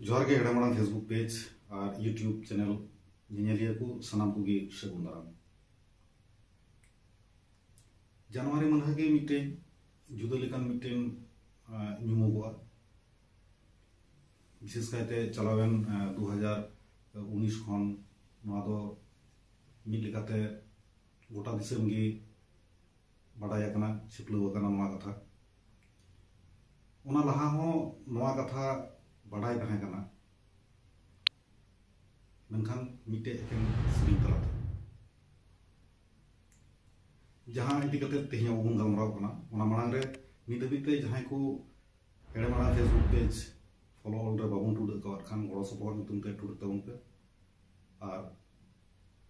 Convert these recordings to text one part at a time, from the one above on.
जोहार गे हेड़ा Marang Facebook page और यूट्यूब चैनल ñeñeliya को सानाम कोगी सागुन दाराम जनवरी मानहा गे मिटे जुदा लेकान मिटेन ᱧᱩᱢᱚᱜᱚᱜᱼᱟ विशेष कायते चलावेन 2019 खन नवा दो मिद लेकाते गोटा दिसम गे बाडाय आकना सिपलव आकना नवा कथा ओना लहा हो नवा कथा बाडाय ताहे कना मेनखान मिटे एकेन सरिन तलाते जहां इदी कते तेहिया बन गलमराव कना ओना मांग रे नित हबीते जहां को हेड़े मारा फेसबुक पेज फॉलो ऑल रे बाबुन टुड को खान गड़ो सपोर्ट नितुम ते टुड तबुन पे और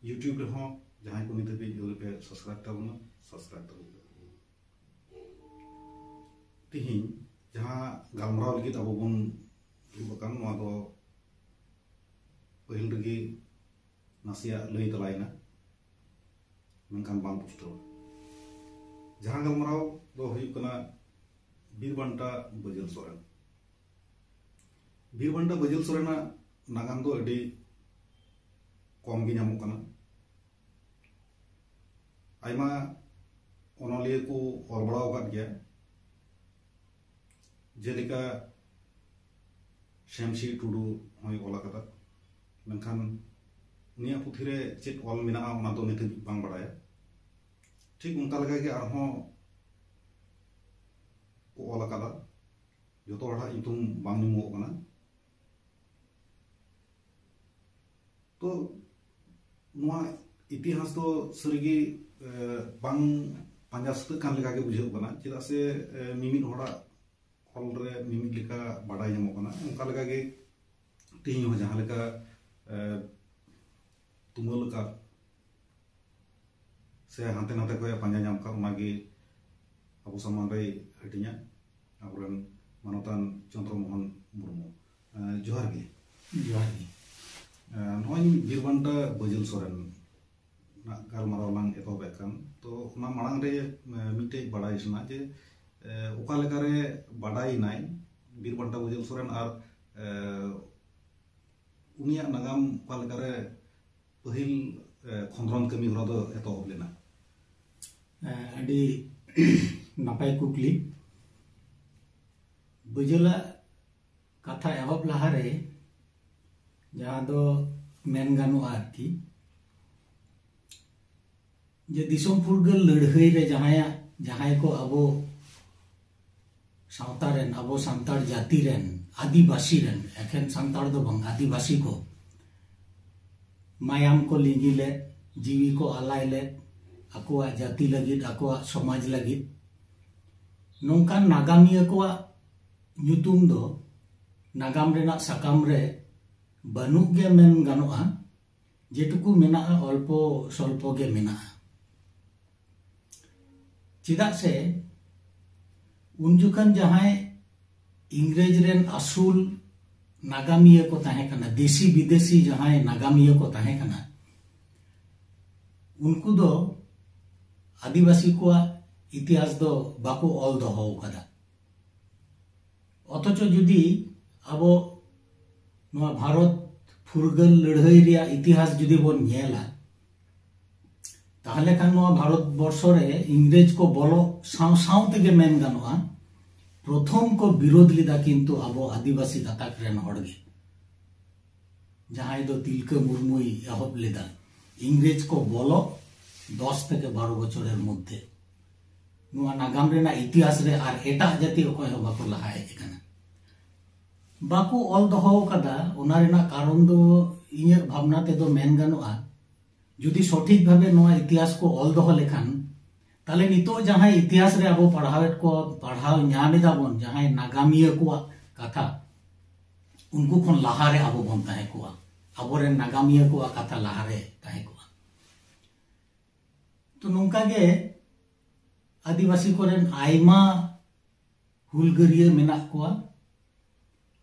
यूट्यूब रे हो जहां को नित हबी जोले पे सब्सक्राइब तबुन तिहिन जहां गलमराव लगी अब बन दुबकान नवा दो पहिल रगी नासिया लई तलायना मेनखान बांग पुष्टो जहां गलमराव दो हुयुकना बीरबांटा बजल सोरेन बीरबांटा बजल सोरेना नागाम दो अडी कम गे नामो कना आयमा ओनलिया को ऑल बड़ाव काट गया जेलिका शेमसी टुडू होय ओला कदा मेनखान उनिया पुथिरे चेत ऑल मेना ओना दो नित बांग बड़ाया ठीक उनका लगा कि आरहों को ऑल कदा जोतो हड़ा इतुम बांग निमो कना तो नुआ इतिहास तो सरिगी बांग पंजास्त कान लेका के बुझाव कना चेदा से मिमिद हड़ा ऑल रे मिमिद लेका बाडाय निमो कना उनका लगा के तिहिं हो जहां लेका तुमल का से हांते नाते को पंजा नाम का उनागे अब समान रे हटिया अबरन मानतान चंद्रमोहन मुर्मू जोहार गे नोय बीरबांटा बजल सोरेन ना गालमाराव लांग एतो बेकन तो ना मांग रे मिटे बाडाय सना जे ओका लेका रे बाडाय नाय बीरबांटा बजल सोरेन और उनिया नागाम ओका लेका रे पहिल खंद्रन कमी हरा दो एतो लेना अडी नापाय कुकली बजला कथा एहब लहारे जहां दो मेन गानो आरकी जे दिसोम फुरगल लड़हई रे जहां को अबो सावतारेन अबो सांतार जाति रेन आदिवासी रेन एखेन सांतार दो बंग आदिवासी को मायाम को लिंगिले जीवी को आलायले आकुआ जाति लगित आकुआ समाज लगित नोंकान नागामिया को ᱧᱩᱛᱩᱢ दो नागाम रेना साकाम रे बनुक गे मेन गानोआ जेटुकु मेना अल्पो स्वल्पो गे मेना चिदा से उनजुकन जहां इंग्रेज रेन असूल नागामिया को ताहे कना देशी विदेशी जहां नागामिया को ताहे कना उनको दो आदिवासी को इतिहास दो बाको ऑल दो हो कदा अथच जुदी अब भारत फुरगल लड़ाई रिया इतिहास जुदी बन नेला ताहले खान भारत वर्ष रे इंग्रेज को बोलो साव साव तेगे मेन गानोआ प्रथम को विरोध लिदा किंतु अब आदिवासी गाताक रेन हड़गे जहां दो तिलका मुर्मुई एहब लेदा इंग्रेज को बोलो 10 থেকে 12 বছরের মধ্যে नुआ नागाम रेना इतिहास रे आर एटा जाति ओको हो बाको लहाय एकाना बाको ऑल दो हो कदा ओना रेना कारण दो इᱧ भावना ते दो मेन गानोआ जुदी सठिक भाबे नुआ इतिहास को ऑल दो लेखान ताले नितो जहां इतिहास रे अबो पढ़ावेट को पढ़ाव न्यामेदा बन जहां नागामिया को कथा उनको खन लहारे अबो बन ताहे को अबो रे नागामिया को कथा लहारे ताहे को तो नोंका गे आदिवासी कोरेन आयमा हुलगरिया मेना को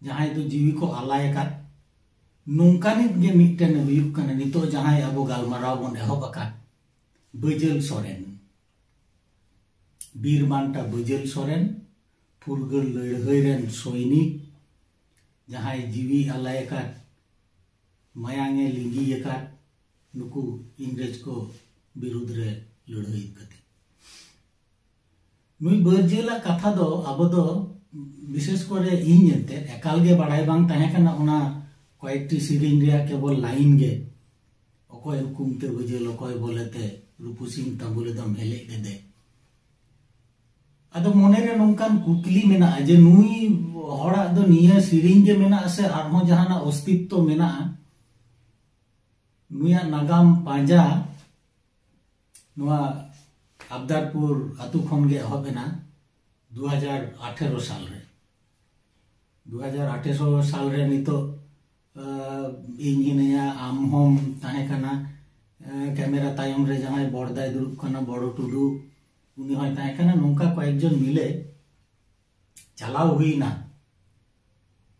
जहां तो जीवी को आलाय का नोंकानी गे मिटन हुयुक कना नितो जहां अबो गालमाराव बन एहब का बजल सोरेन बीरबांटा बजल सोरेन फुरगल लड़हई रेन सैनिक जहां जीवी आलाय मायांगे लिंगी नुकु इंग्रेज को विरुद्ध रे लड़ाई कते नुई बर्जेला कथा दो अब दो विशेष करे इनते एकाल गे बाड़ाई बांग ताहे कना ओना कयेकटी सिरिंग रे केवल लाइन गे अकोय हुकुमते बजेल अकोय बोलेते रूपु सिंह तांबुले दम हेले गेदे अदो मोने रे नोंकान कुकली मेना जे नुई हड़ा दो निया सिरिंग गे मेना से आरहो जहाना अस्तित्व मेना नुया नागाम पांजा नुआ अब्दारपुर आतु खन गे एहबेना 2018 साल रे 2018 साल रे नितो इंजिनिया आम होम ताहे कना कैमरा तायम रे जहां बड़दाय दुरुब कना बड़ो टुडू उनी होय ताहे कना नोंका कयेकजन मिले चलाव हुईना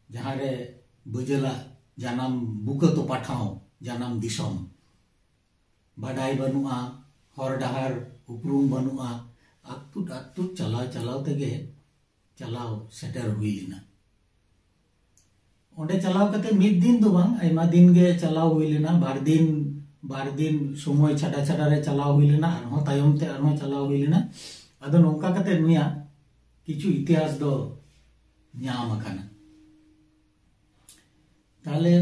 जहां रे बजेला जानम बुकतो पाठाओ जानम दिसम बाडाई बनुआ हर डहार उपरूम बनुआ अतुट अतुट चलाव चलाव तेगे चलाव सेटर हुईना ओंडे चलाव कते मिद दिन दो बांग आइमा दिन गे चलाव हुईना बार दिन समय छाडा छाडा रे चलाव हुईना अरहो तायम ते अरहो चलाव हुईना अदो नोंका कते नुया किछु इतिहास दो ᱧᱟᱢ आकाना ताले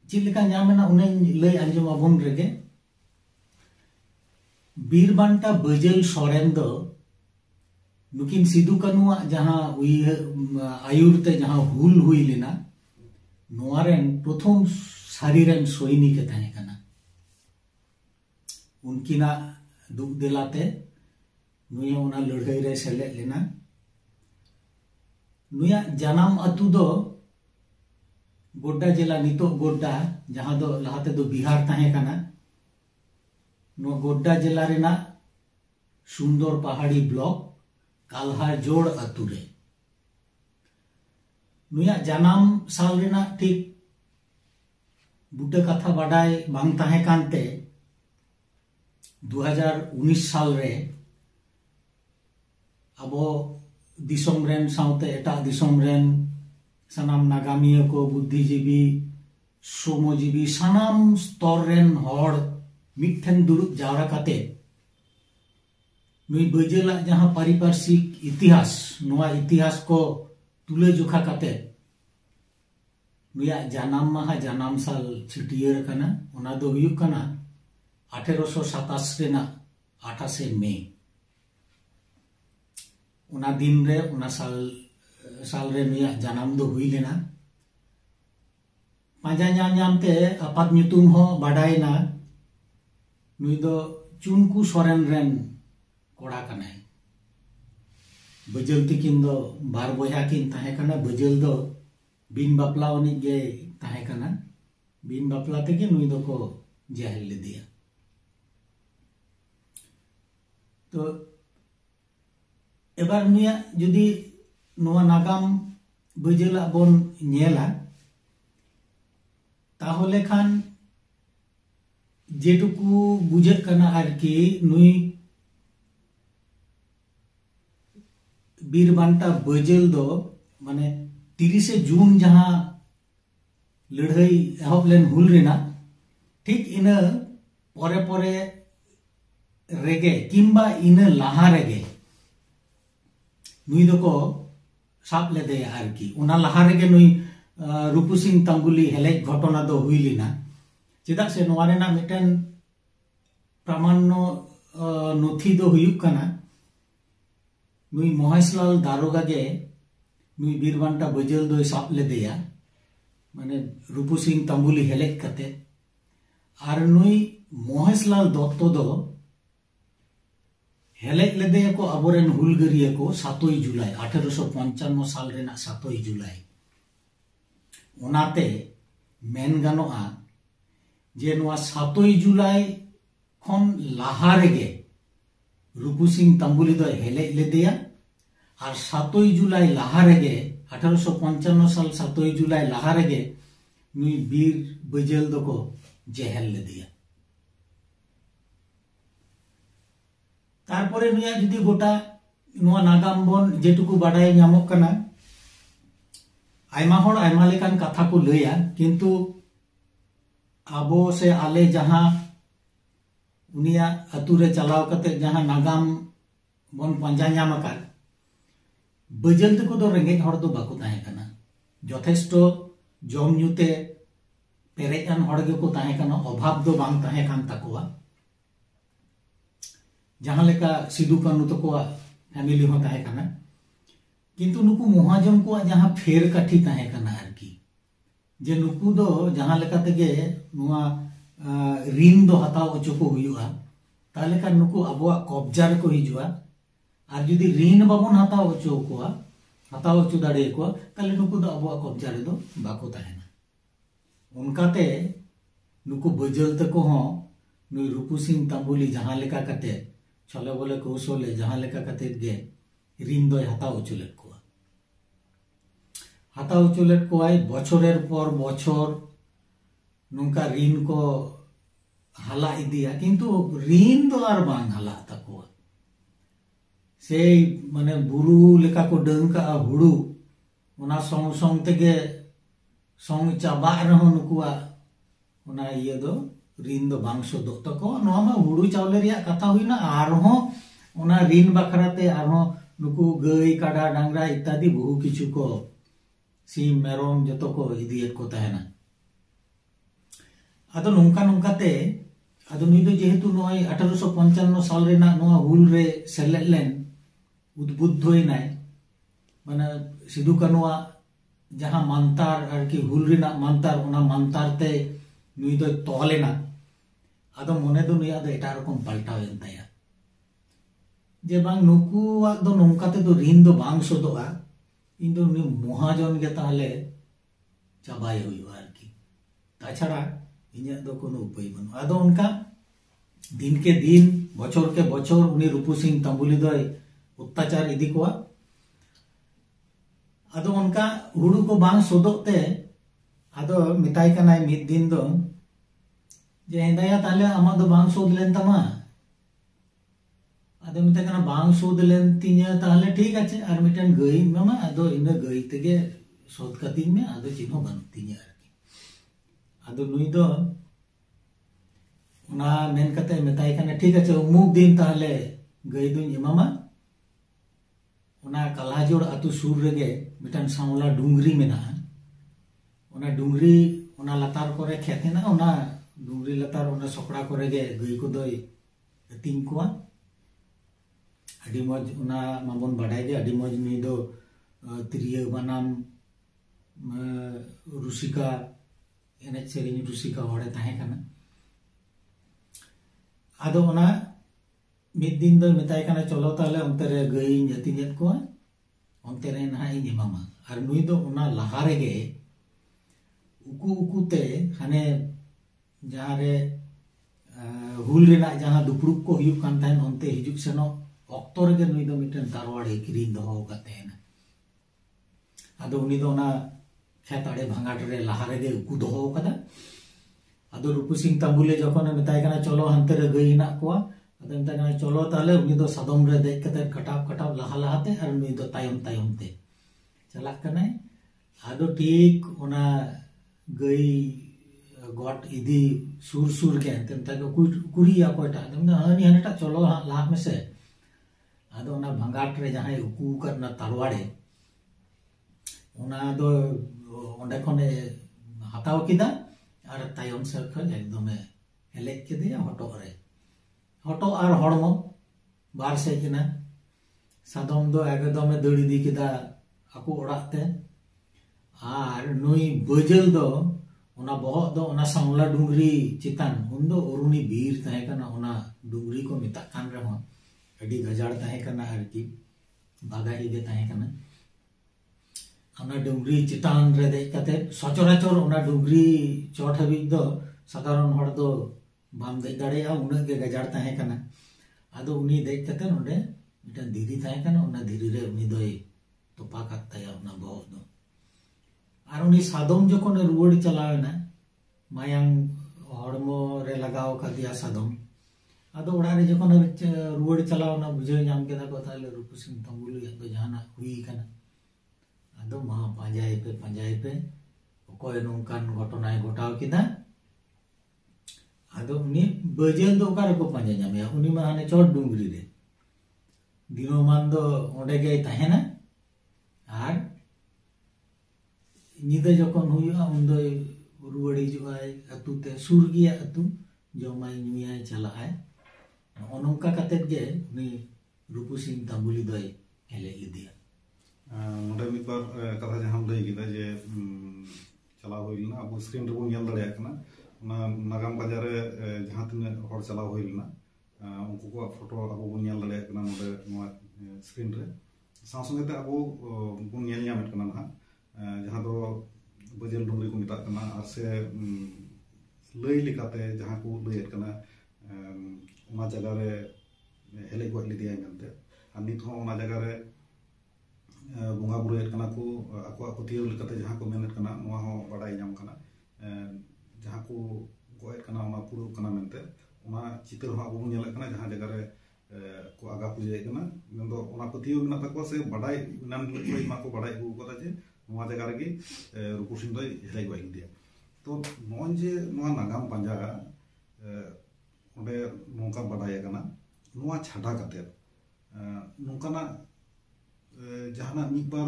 चिलिका ᱧᱟᱢᱮᱱᱟ उन्हें लय अंजम अबोन रेगे बीरबांटा बजेल सोरेन दो नुकिन सिदु कानुआ जहां आयुरते जहां हुल हुई लेना नोआरेन प्रथम सारीरेन सैनिक के ताहे कना उनकिना दुख दिलाते नुया उना लड़ाई रे सेले लेना नुया जनाम अतु दो गोड्डा जिला नितो गोड्डा जहां दो लहाते दो बिहार ताहे कना नो गोड्डा जिला रेना सुंदर पहाड़ी ब्लॉक काल्हा जोड़ अतुरे नुया जनाम साल रेना ठीक बुड्डा कथा बाडाय बांग ताहे कानते 2019 साल रे अबो दिसोम रेन साउते एटा दिसोम रेन सनाम नागामिया को बुद्धिजीवी श्रमजीवी सनाम स्तर रेन हड़ मिठन दुरुब जावरा काते नुई बजेला जहां पारिपार्श्विक इतिहास नोआ इतिहास को तुले जोखा काते नुया जानाम माहा जानाम साल छिटियर कना ओना दो हुयुग कना 1827 रेना 28 मई उना दिन रे उना साल रे नुया जानाम दो हुई लेना पांजा ᱧᱟᱢ-ᱧᱟᱢते आपात ᱧᱩᱛᱩᱢ हो बाडायना नुई दो चुनकू सोरेन रेन कोड़ा कनाय बजेल तिकिन दो बार बोया किन ताहे कना बजेल दो बिन बापला उनी गे ताहे कना बिन बापला तेगे नुई दो को जेहल ले दिया तो एबार नुया जुदी नोआ नागाम बजेला बोन नेला ताहले खान जेटुकु बुझे कना आरकी नुई बीरबांटा बजेल दो माने 30 जून जहां लड़ाई एहब लेन हुल रेना ठीक इना परे परे रेगे किंबा इना लाहा रेगे नुई दो साब ले दे आरकी उना लाहा रेगे नुई रूपु सिंह तांगुली हेलेज घटना दो हुई लेना चेदा से नोआ रेना मिटन प्रमाण्य नथी दो हुयुग कना नुई महेशलाल दारोगा गे नुई बीरबांटा बजेल दो साब ले देया माने रूपु सिंह तांबुली हेलेज कते आर नुई महेशलाल दत्तो दो हेलेज ले देया को अबोरेन हुलगरिया को 7 जुलाई 1855 साल रेना 7 जुलाई ओनाते मेन गानोआ जे नोआ 7 जुलाई खन लाहा रेगे रूपु सिंह तांबुली दो हेलेज ले देया और 7 जुलाई लाहा रेगे 1855 साल 7 जुलाई लाहा रेगे नुई बीर बजेल दो को जेहल ले दिया तारपरे नुया जुदी गोटा नोआ नागाम बोन जेटुकु बाडाय ᱧᱟᱢᱚᱜ कना आयमा हर आयमा लेकान कथा को लैया किंतु आबो से आले जहां उनिया अतु रे चलाव कते जहां नागाम बन पंजा नाम आकार बजल तक दो रेंगेज हर दो बाको ताहे कना यथेष्ट जम ᱧᱩते पेरेजान हर गे को ताहे कना अभाव दो बांग ताहे कान तकोआ जहां लेका सिदु कानू तकोआ फैमिली हो ताहे कना किंतु नुकु महाजन को जहां फेर काठी ताहे कना आरकी जे नुकु दो जहां लेका तेगे नुआ ऋण दो हताव ओचो को हुयुआ ताले का नुकु अबवा कब्जा को हिजुआ और जुदी ऋण बाबन हताव ओचो को हताव ओचो दाड़े को ताले नुकु दो अबवा कब्जा रे दो बाको ताहेना उनकाते नुकु बजल तको हो नुई रूपु सिंह तांबुली जहां लेका कते छले बोले कौशले जहां लेका कते गे ऋण दो हताव ओचो लेत को हताव ओचो लेत को आय बछरेर पर बछर नुका ऋण को हाला इदिया किंतु ऋण दो आर बांग हाला तको से माने बुरु लेका को डंका हुड़ू ओना संग संग तेगे संग चाबा रहो नुकुआ ओना ये दो ऋण दो बांग सोदो तको नोमा मा हुड़ू चावले रिया कथा हुइना आरहो ओना ऋण बखराते आरहो नुकु गई काडा डांगरा इत्यादि बहु किछु को सीम मेरोम जतो को इदियत को ताहेना आदो नोंका नोंकाते आदो नुई दो जेहेतु नोय 1855 साल रेना नोआ हुल रे सेलेट लेन उद्बुद्ध होइनाय माने सिदु कानुआ जहां मानतार आरकी हुल रेना मानतार ओना मानतार ते नुई दो तोलेना आदो मने दो नुई आदो एटा रकम पलटावेन ताया जे बांग नुकुआ दो नोंकाते दो ऋण दो बांग सोदोआ इन दो नुई महाजन गे ताहले चाबाय हुइबा आरकी ताछाड़ा इन्या दो कोनो उपाय बनु आदो उनका दिन के दिन बछर के बछर उनी रूपु सिंह तांबुली दय अत्याचार इदी कोआ आदो उनका हुड़ू को बांग सोदोते आदो मिताई कनाय मिद दिन दो जे हेंदाया ताले आमा दो बांग सोद लेन तमा आदो मिताई कना बांग सोद लेन तिन्या ताले ठीक आछे आर मिटन गई मामा आदो इना गई तेगे सोद कतिन में आदो चिन्हो बानु तिन्या आदो नुई दो उना मेन कते मेताई कना ठीक आछे उमुक दिन ताहले गई दुन एमामा उना कलाजोड़ अतु सुर रेगे मिटन सावला डुंगरी मेना उना डुंगरी उना लतार करे खेतेना उना डुंगरी लतार उना सोकड़ा करे गे गई को दोय तिंग कोआ अडी मज उना माबन बाडाय गे अडी मज नुई दो त्रिय बनाम रुसिका एने सेरिंग रुसिका हड़े ताहे कना आदो ओना मिद दिन दो मेताय कना चलो ताले onte re गई जतिनेत को onte re ना इन मामा आर नुई दो ओना लहा रेगे उकु उकुते हाने जहां रे हुल रेना जहां दुपड़ुक को हुयुक कान ताहेन onte हिजुक सेनो ऑक्टो रेगे नुई दो मिटन तारवाड़े किरिन दो काते ना आदो उनी दो ओना खेत आड़े भांगाट रे लहा रेगे उकु दो कदा आदो रूपु सिंह तांबुले जखन मेताय कना चलो हंते रे गई ना को आदो मेताय कना चलो ताले उनी दो सदम रे देख कते कटाव कटाव लहा लहाते आर उनी दो तायम तायम ते चलाक कनाय आदो ठीक ओना गई गट इदी सुर सुर के तेंता को कुरिया कोटा दम हनी हनटा चलो लाह में से आदो ओना भांगाट रे जहां उकू करना तारवाड़े ओना दो ओंडे खने हताव किदा और तायम से एकदम हेलेज केदिया हटो और हड़मो बार से किना सादम दो एकदम दड़ी दी किदा आकु ओड़ाते और नुई बजल दो ओना बहक दो ओना सांवला डुंगरी चितान उन दो अरुणी बीर ताहे कना ओना डुंगरी को मिता कान रहो अडी गजाड़ ताहे कना आरकी बागाही गे ताहे कना ओना डुंगरी चितान रे देख कते सचराचर ओना डुंगरी चोट हबी दो साधारण हड़ दो बाम देख दाड़ेया उना गे गजाड़ ताहे कना आदो उनी देख कते नोडे मिटन धीरी ताहे कना ओना धीरी रे उनी दोय तोपा काताया ओना बहक दो और उनी सादम जखन रुवाड़ चलावेना मायांग हड़मो रे लगाव कादिया सादम आदो ओड़ा रे जखन रुवाड़ चलावना बुझे नाम केदा को ताले रूपु सिंह तांबुली आदो जहाना हुई कना ᱟᱫᱚ ᱢᱟ ᱯᱟᱸᱡᱟᱭ ᱯᱮ ᱚᱠᱚᱭ ᱱᱚᱝᱠᱟन घटनाय घटाव किदा ᱟᱫᱚ ᱩᱱᱤ ᱵᱟᱹᱡᱟᱹᱞ ᱫᱚ ᱚᱠᱟ ᱨᱮᱠᱚ ᱯᱟᱸᱡᱟ ᱧᱟᱢᱮᱭᱟ ᱩᱱᱤ ᱢᱟ ᱦᱟᱱᱮ ᱪᱚᱴ ᱰᱩᱝᱨᱤ ᱨᱮ ᱫᱤᱱᱚᱢᱟᱱ ᱫᱚ ᱚᱸᱰᱮ ᱜᱮᱭ ᱛᱟᱦᱮᱱᱟ ᱟᱨ ᱧᱤᱫᱟᱹ ᱡᱚᱠᱷᱚᱱ ᱦᱩᱭᱩᱜᱼᱟ ᱩᱱ ᱫᱚ ᱨᱩᱣᱟᱹᱲ ᱦᱤᱡᱩᱜᱼᱟᱭ ᱟᱹᱛᱩ ᱛᱮ ᱥᱩᱨ ᱜᱮᱭᱟ ᱟᱹᱛᱩ ᱡᱚᱢᱟᱭ ᱧᱩᱭᱟᱭ ᱪᱟᱞᱟᱜᱼᱟᱭ ᱱᱚᱜᱼᱚ ᱱᱚᱝᱠᱟ ᱠᱟᱛᱮᱫ ᱜᱮ ᱩᱱᱤ ᱨᱩᱯᱩᱥᱤᱧ ᱛᱟᱸᱵᱩᱞᱤ ᱫᱚᱭ ᱦᱮᱞᱮ ᱤᱫᱤᱭᱟ ᱱᱚᱰᱮ ᱢᱤᱫ ᱵᱟᱨ ᱠᱟᱛᱷᱟ ᱡᱟᱦᱟᱸᱢ ᱞᱟᱹᱭ ᱠᱮᱫᱟ ᱡᱮ ᱪᱟᱞᱟᱣ ᱦᱩᱭ ᱞᱮᱱᱟ ᱟᱵᱚ ᱥᱠᱨᱤᱱ ᱨᱮᱵᱚᱱ ᱧᱮᱞ ᱫᱟᱲᱮᱭᱟᱜ ᱠᱟᱱᱟ ᱚᱱᱟ ᱱᱟᱜᱟᱢ ᱯᱟᱸᱡᱟ ᱨᱮ ᱡᱟᱦᱟᱸ ᱛᱤᱱᱟᱹᱜ ᱦᱚᱲ ᱪᱟᱞᱟᱣ ᱦᱩᱭ ᱞᱮᱱᱟ उनको को फोटो अब बन नेल दड़े कना नोडे नोआ स्क्रीन रे साव संगे ते अब बन नेल ᱧᱟᱢᱮᱫ कना ना जहां दो बजेल डुंगरी को मिता कना आर से लई लिकाते जहां को लईत कना ओना जगह रे हेले गो लिदिया मेनते आ नित हो ओना जगह रे बोंगा बुरुएत कना को आको पतियो लिकाते जहां को मेनत कना नोआ हो बडाई ᱧᱟᱢ कना जहां को गोएत कना ओना पुरु कना मेनते ओना चित्र हो अब नेल कना जहां जगह रे को आगा पूजे कना मेन दो ओना पतियो मेना तको से बडाई नाम लई मा को बडाई गु कदा जे नोआ जगह रे रूपसिंह दो हेले गो दिया तो नोन जे नोआ नागाम पांजा ओंडे नोंका बडाई कना नोआ छाडा काते नोंकाना जहाना मिद बार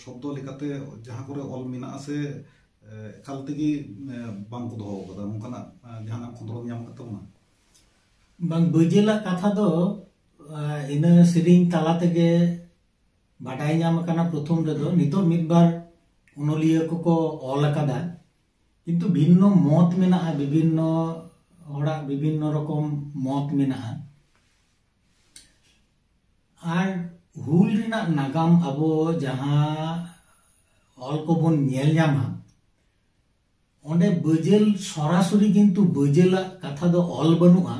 शब्द लेकाते जहां करे ऑल मेना से एकाल तेगी बांग को दोहो कदा नोंकाना जहाना खंद्रो ᱧᱟᱢ कतोना बांग बजेला कथा दो इन सेरिंग ताला तेगे बाडाई ᱧᱟᱢ कना प्रथम रे दो नितो मिद बार उनलिया को ऑल कदा किंतु भिन्न मत मेना विभिन्न होड़ा विभिन्न रकम मत मेना आर हुल रिना नागाम अबो जहां ऑल को बन नेल ᱧᱟᱢᱟ ओंडे बजेल सरासरि किंतु बजेला कथा दो ऑल बनुआ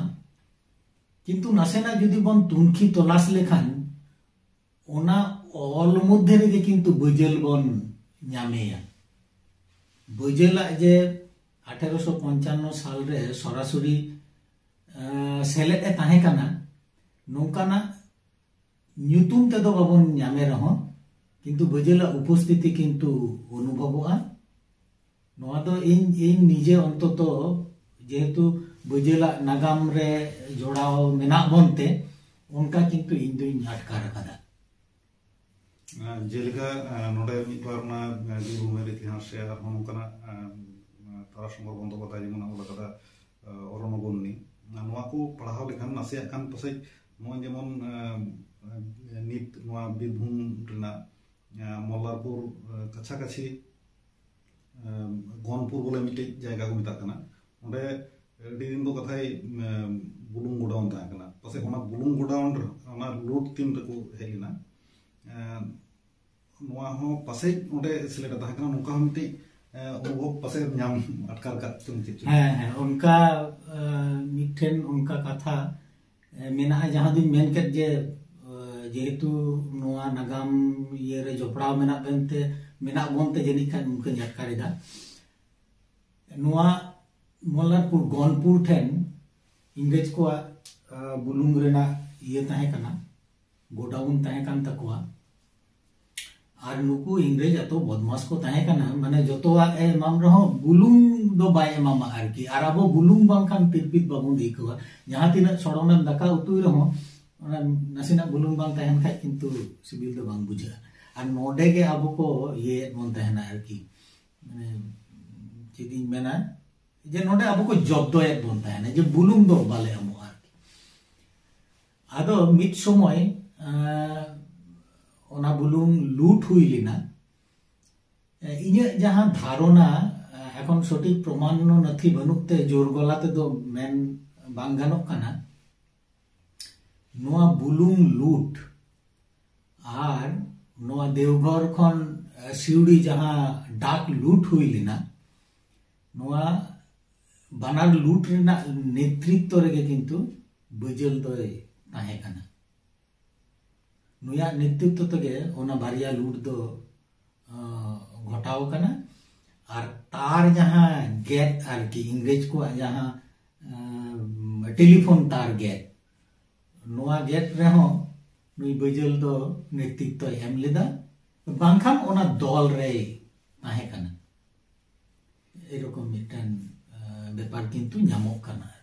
किंतु नासेना जुदी बन तुनखी तलाश लेखान ओना ऑल मध्य रे किंतु बजेल बन ᱧᱟᱢᱮᱭᱟ बजेला जे 1855 साल रे सरासरि सेलेद ए ताहे काना नोंकाना ᱧᱩᱛᱩᱢ तेदो बाबन ᱧᱟᱢे रहो किंतु बजेला उपस्थिति किंतु अनुभवोआ नोआ दो इन निजे अंततो जेहेतु बजेला नागाम रे जोड़ाव मेना बनते उनका किंतु इन दो अटकार कदा जेलका नोडे मिद बार ना गुरुमेर इतिहास से आर नोंकाना तारा संबर बंदोबस्ताय जेमन ओला कदा अरणगोननी नोआ को पढ़ाव लेखान नासे कान पसे नोआ जेमन नित नोआ बीरभूम रिना मल्लारपुर कछा कछि गनपुर बोले मिटे जायगा को मिता कना ओंडे दिन दो कथाय बुलुंग गोडाउन ता कना पसे ओना बुलुंग गोडाउन ओना लूट तीन रे को हेलिना नोआ हो पसे ओंडे सिलेट ता कना नोका हो मिटे अनुभव पसे नाम अटकार का तुम चिच है उनका मिठेन उनका कथा मेना जहां दिन मेन के जे जेहेतु नोआ नागाम ये रे जोपड़ा मेना बेनते मेना बोनते जनी खान उनके अटकारेदा नोआ मल्लारपुर गनपुर ठेन इंग्रेज को बुलुंग रेना ये ताहे कना गोडाउन ताहे कान तकवा आर नुकु इंग्रेज अतो बदमाश को ताहे कना माने जतोवा ए माम रहो बुलुंग दो बाय एमामा आरकी आर अबो बुलुंग बांखान तिरपित बाबुन देखवा जहां तिना सड़ोना दाका उतु रहो ओना नासिना बुलुंग बांग ताहेन खाय किंतु सिबिल दो बांग बुझा आर नोडे के अबो को ये बोन ताहेना आरकी माने चिदिन मेना जे नोडे अबो को जब्दो एक बोन ताहेना जे बुलुंग दो बाले अमो आरकी आदो मिट समय ओना बुलुंग लूट हुई लिना इने जहां धारणा এখন সঠিক প্রমাণ নথি বনুতে জোর গলাতে তো মেন বাঙ্গানো কানা নোয়া বুলুং লুট আর নোয়া দেওঘর খন সিউড়ি যাহা ডাক লুট হইলিনা নোয়া বানার লুট রেনা নেতৃত্ব রেগে কিন্তু বজেল দয় তাহে কানা नुया नेतृत्व तगे ओना बारिया लूट दो घटाव कना और तार जहां गेट आर की इंग्रेज को जहां टेलीफोन तार गेट नुआ गेट रहो नुई बजल दो नेतृत्व एम लेदा बांखान ओना दल रे ताहे कना एरकम मिटन बेपार किंतु ᱧᱟᱢᱚᱜ ᱠᱟᱱᱟ।